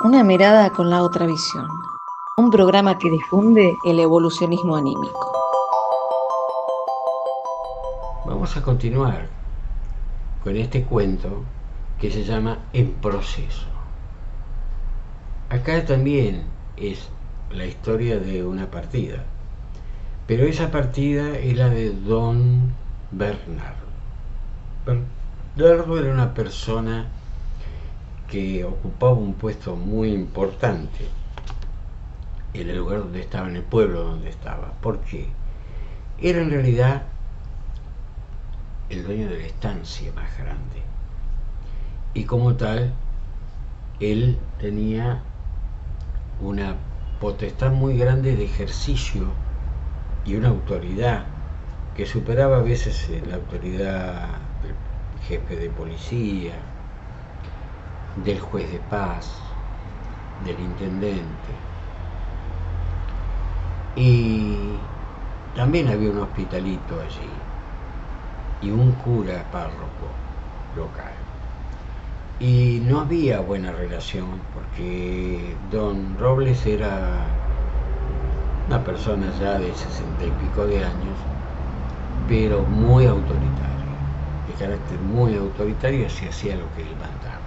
Una mirada con la otra visión. Un programa que difunde el evolucionismo anímico. Vamos a continuar con este cuento que se llama En Proceso. Acá también es la historia de una partida, pero esa partida es la de Don Bernardo. Bernardo era una persona que ocupaba un puesto muy importante en el lugar donde estaba, en el pueblo donde estaba. ¿Por qué? Era en realidad el dueño de la estancia más grande. Y como tal, él tenía una potestad muy grande de ejercicio y una autoridad que superaba a veces la autoridad del jefe de policía, del juez de paz, del intendente. Y también había un hospitalito allí y un cura párroco local. Y no había buena relación porque don Robles era una persona ya de 60 y pico de años, pero muy autoritario, de carácter muy autoritario, se hacía lo que él mandaba.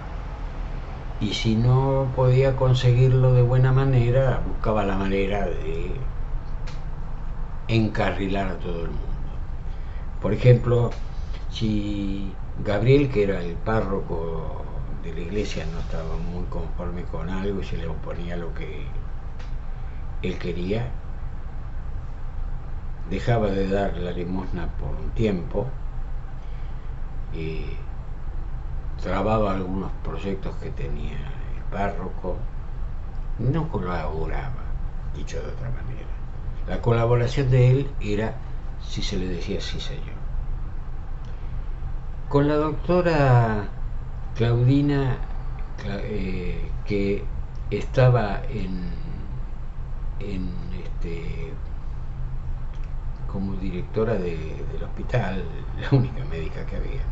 Y si no podía conseguirlo de buena manera, buscaba la manera de encarrilar a todo el mundo. Por ejemplo, si Gabriel, que era el párroco de la iglesia, no estaba muy conforme con algo y se le oponía lo que él quería, dejaba de dar la limosna por un tiempo y trababa algunos proyectos que tenía el párroco, no colaboraba, dicho de otra manera. La colaboración de él era si se le decía sí señor. Con la doctora Claudina, que estaba en como directora del hospital, la única médica que había.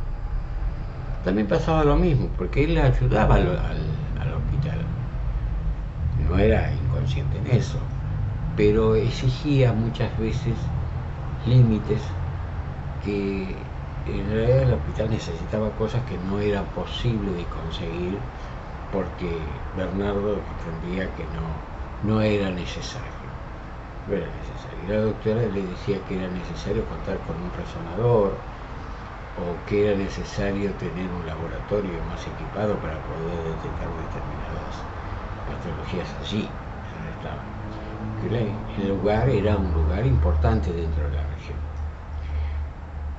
También pasaba lo mismo, porque él ayudaba al hospital. No era inconsciente en eso, pero exigía muchas veces límites que en realidad el hospital necesitaba cosas que no era posible de conseguir porque Bernardo entendía que no era necesario. No era necesario. Y la doctora le decía que era necesario contar con un resonador o que era necesario tener un laboratorio más equipado para poder detectar determinadas patologías allí, donde estaban. El lugar era un lugar importante dentro de la región.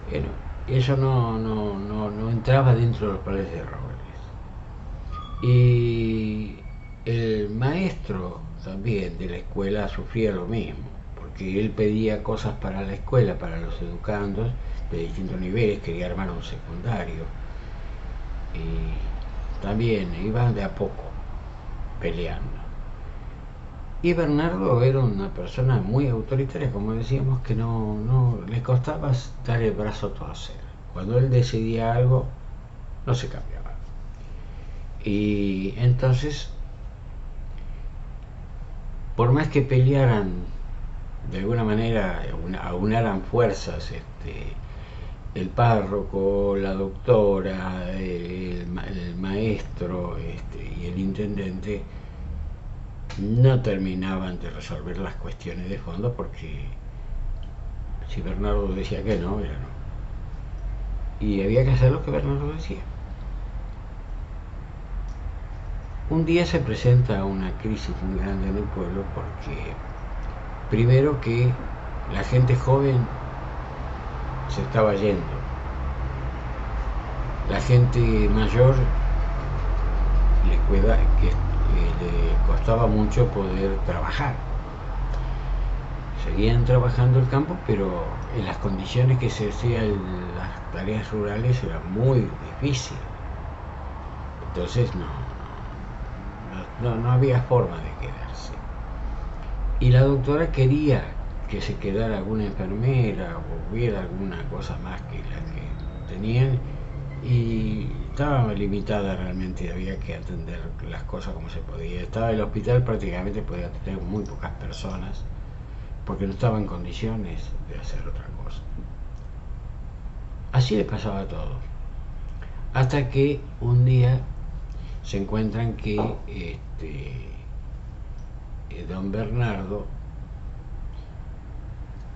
Bueno, eso no entraba dentro de los planes de Robles. Y el maestro también de la escuela sufría lo mismo, porque él pedía cosas para la escuela, para los educandos de distintos niveles, quería armar un secundario. Y también iban de a poco peleando. Y Bernardo era una persona muy autoritaria, como decíamos, que no le costaba dar el brazo a torcer. Cuando él decidía algo, no se cambiaba. Y entonces, por más que pelearan, de alguna manera aunaran fuerzas, el párroco, la doctora, el maestro y el intendente, no terminaban de resolver las cuestiones de fondo porque si Bernardo decía que no, era no. Y había que hacer lo que Bernardo decía. Un día se presenta una crisis muy grande en el pueblo porque, primero, que la gente joven se estaba yendo. La gente mayor le costaba mucho poder trabajar. Seguían trabajando el campo, pero en las condiciones que se hacían las tareas rurales era muy difícil. Entonces no había forma de quedarse. Y la doctora quería que se quedara alguna enfermera o hubiera alguna cosa más que la que tenían, y estaba limitada realmente, había que atender las cosas como se podía. Estaba el hospital, prácticamente podía tener muy pocas personas, porque no estaba en condiciones de hacer otra cosa. Así les pasaba a todos. Hasta que un día se encuentran que don Bernardo,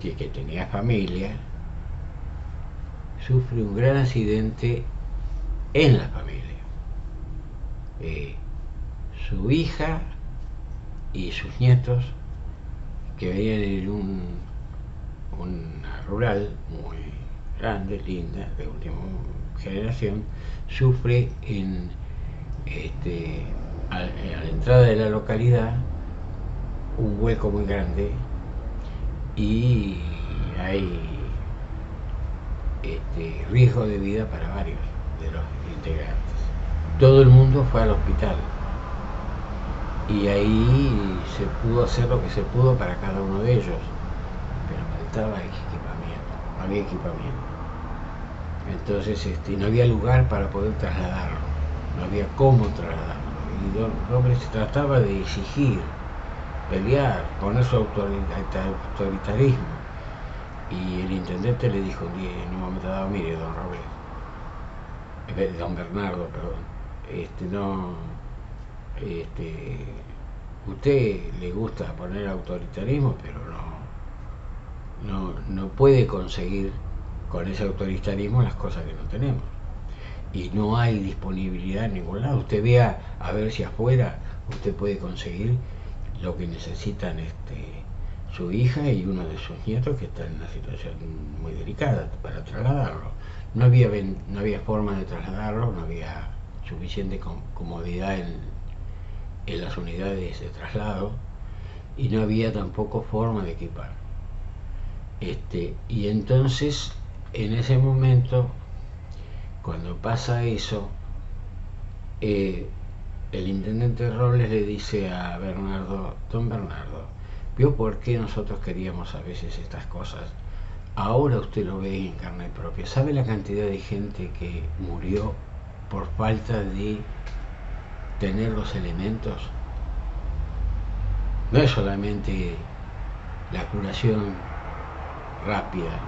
que tenía familia, sufre un gran accidente en la familia. Su hija y sus nietos, que vivían en una rural muy grande, linda, de última generación, sufre a la entrada de la localidad un hueco muy grande y hay riesgo de vida para varios de los integrantes. Todo el mundo fue al hospital y ahí se pudo hacer lo que se pudo para cada uno de ellos, pero faltaba equipamiento, no había equipamiento. Entonces no había lugar para poder trasladarlo, no había cómo trasladarlo. Y don Robles se trataba de exigir, pelear, poner su autoritarismo. Y el intendente le dijo un día, en un momento dado: mire, don Robles, don Bernardo, perdón, usted le gusta poner autoritarismo, pero no puede conseguir con ese autoritarismo las cosas que no tenemos. Y no hay disponibilidad en ningún lado. Usted vea a ver si afuera usted puede conseguir lo que necesitan su hija y uno de sus nietos, que están en una situación muy delicada, para trasladarlo. No había forma de trasladarlo, no había suficiente comodidad en las unidades de traslado, y no había tampoco forma de equipar. Y entonces, en ese momento, cuando pasa eso, el intendente Robles le dice a Bernardo: don Bernardo, ¿vio por qué nosotros queríamos a veces estas cosas? Ahora usted lo ve en carne propia. ¿Sabe la cantidad de gente que murió por falta de tener los elementos? No es solamente la curación rápida.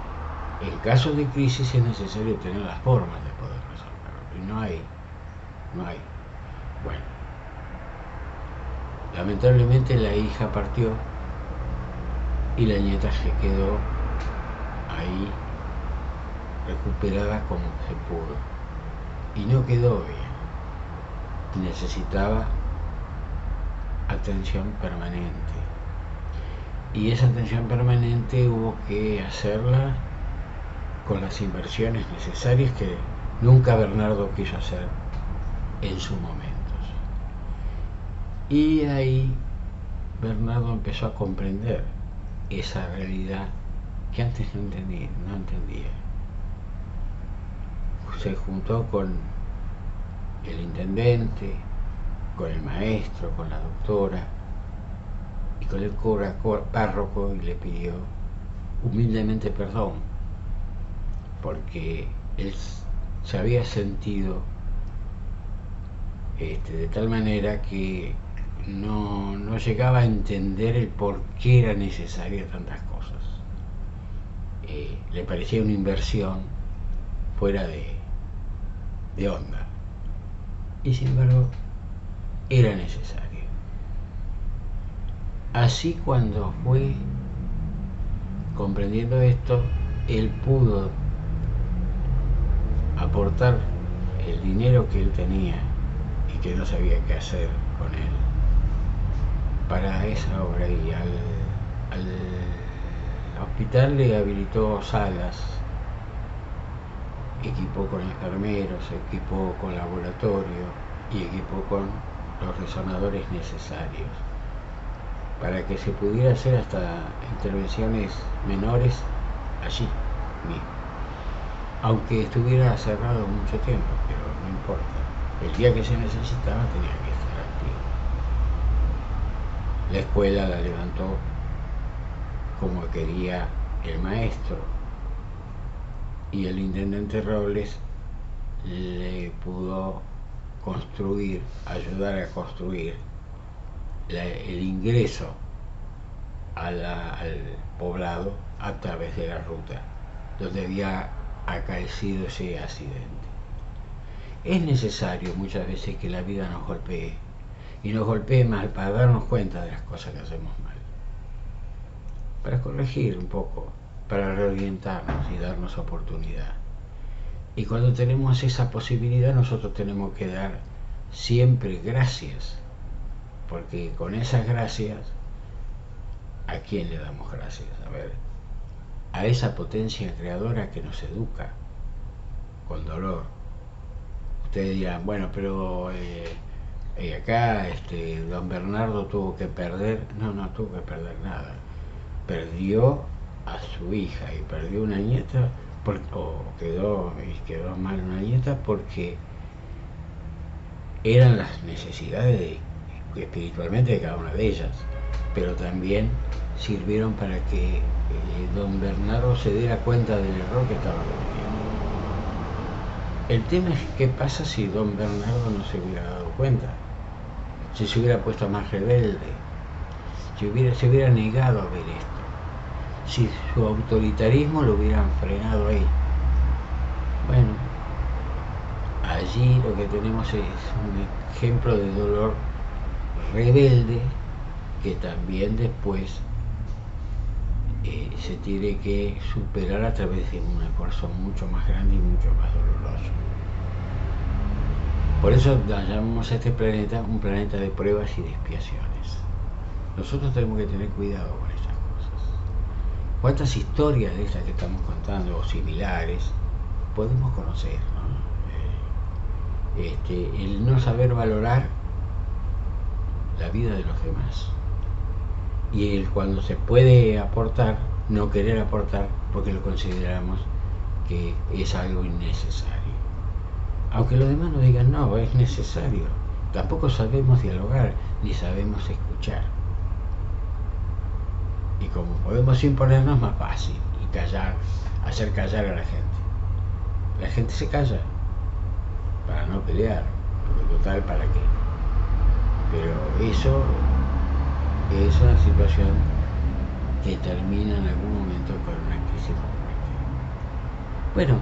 En caso de crisis es necesario tener las formas de poder resolverlo. Y no hay. Bueno, lamentablemente la hija partió y la nieta se quedó ahí, recuperada como se pudo, y no quedó bien. Necesitaba atención permanente, y esa atención permanente hubo que hacerla con las inversiones necesarias que nunca Bernardo quiso hacer en sus momentos. Y ahí Bernardo empezó a comprender esa realidad que antes no entendía. Se juntó con el intendente, con el maestro, con la doctora y con el cura párroco, y le pidió humildemente perdón, porque él se había sentido de tal manera que no llegaba a entender el por qué era necesaria tantas cosas. Le parecía una inversión fuera de onda, y sin embargo era necesaria. Así, cuando fue comprendiendo esto, él pudo aportar el dinero que él tenía y que no sabía qué hacer con él para esa obra, y al hospital le habilitó salas, equipó con enfermeros, equipó con laboratorio y equipó con los resonadores necesarios para que se pudiera hacer hasta intervenciones menores allí mismo, aunque estuviera cerrado mucho tiempo, pero no importa. El día que se necesitaba tenía que estar activo. La escuela la levantó como quería el maestro, y el intendente Robles le pudo ayudar a construir el ingreso al poblado a través de la ruta donde había acaecido ese accidente. Es necesario muchas veces que la vida nos golpee, y nos golpee mal para darnos cuenta de las cosas que hacemos mal, para corregir un poco, para reorientarnos y darnos oportunidad. Y cuando tenemos esa posibilidad, nosotros tenemos que dar siempre gracias, porque con esas gracias, ¿a quién le damos gracias? A ver, a esa potencia creadora que nos educa con dolor. Ustedes dirán, bueno, pero acá don Bernardo tuvo que perder. No tuvo que perder nada. Perdió a su hija y perdió una nieta, quedó mal una nieta porque eran las necesidades espiritualmente de cada una de ellas, pero también sirvieron para que don Bernardo se diera cuenta del error que estaba cometiendo. El tema es qué pasa si don Bernardo no se hubiera dado cuenta, si se hubiera puesto más rebelde, si se hubiera negado a ver esto, si su autoritarismo lo hubieran frenado ahí. Bueno, allí lo que tenemos es un ejemplo de dolor rebelde que también después se tiene que superar a través de un esfuerzo mucho más grande y mucho más doloroso. Por eso llamamos a este planeta un planeta de pruebas y de expiaciones. Nosotros tenemos que tener cuidado con esas cosas. ¿Cuántas historias de estas que estamos contando o similares podemos conocer, ¿no? El no saber valorar la vida de los demás, y el cuando se puede aportar, no querer aportar porque lo consideramos que es algo innecesario. Aunque los demás nos digan, no, es necesario. Tampoco sabemos dialogar, ni sabemos escuchar. Y como podemos imponernos, más fácil, y callar, hacer callar a la gente. La gente se calla para no pelear, porque total, ¿para qué? Pero eso es una situación que termina en algún momento con una crisis muy fuerte. Bueno,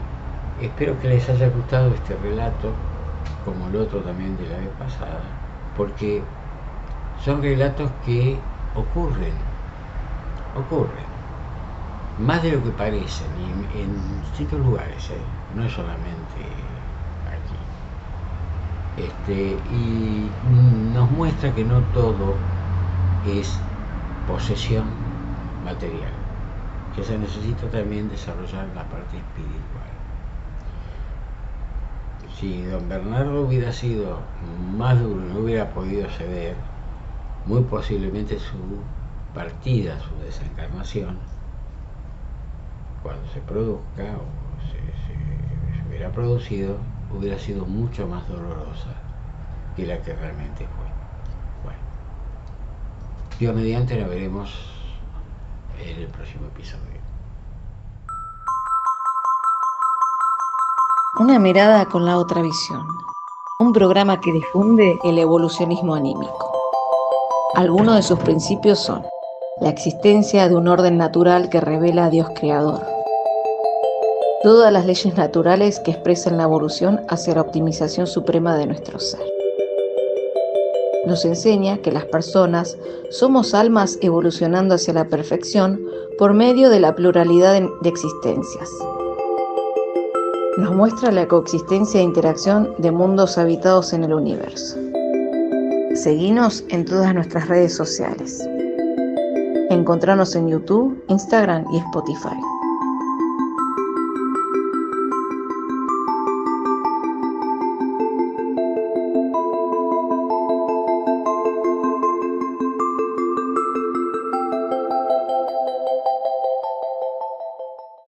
espero que les haya gustado este relato, como el otro también de la vez pasada, porque son relatos que ocurren más de lo que parecen, y en distintos lugares, no es solamente aquí. Y nos muestra que no todo es posesión material, que se necesita también desarrollar la parte espiritual. Si don Bernardo hubiera sido más duro y no hubiera podido ceder, muy posiblemente su partida, su desencarnación, cuando se produzca o se hubiera producido, hubiera sido mucho más dolorosa que la que realmente fue. Bueno, Dios mediante la veremos en el próximo episodio. Una mirada con la otra visión. Un programa que difunde el evolucionismo anímico. Algunos de sus principios son la existencia de un orden natural que revela a Dios creador, todas las leyes naturales que expresan la evolución hacia la optimización suprema de nuestro ser. Nos enseña que las personas somos almas evolucionando hacia la perfección por medio de la pluralidad de existencias. Nos muestra la coexistencia e interacción de mundos habitados en el universo. Seguinos en todas nuestras redes sociales. Encontranos en YouTube, Instagram y Spotify.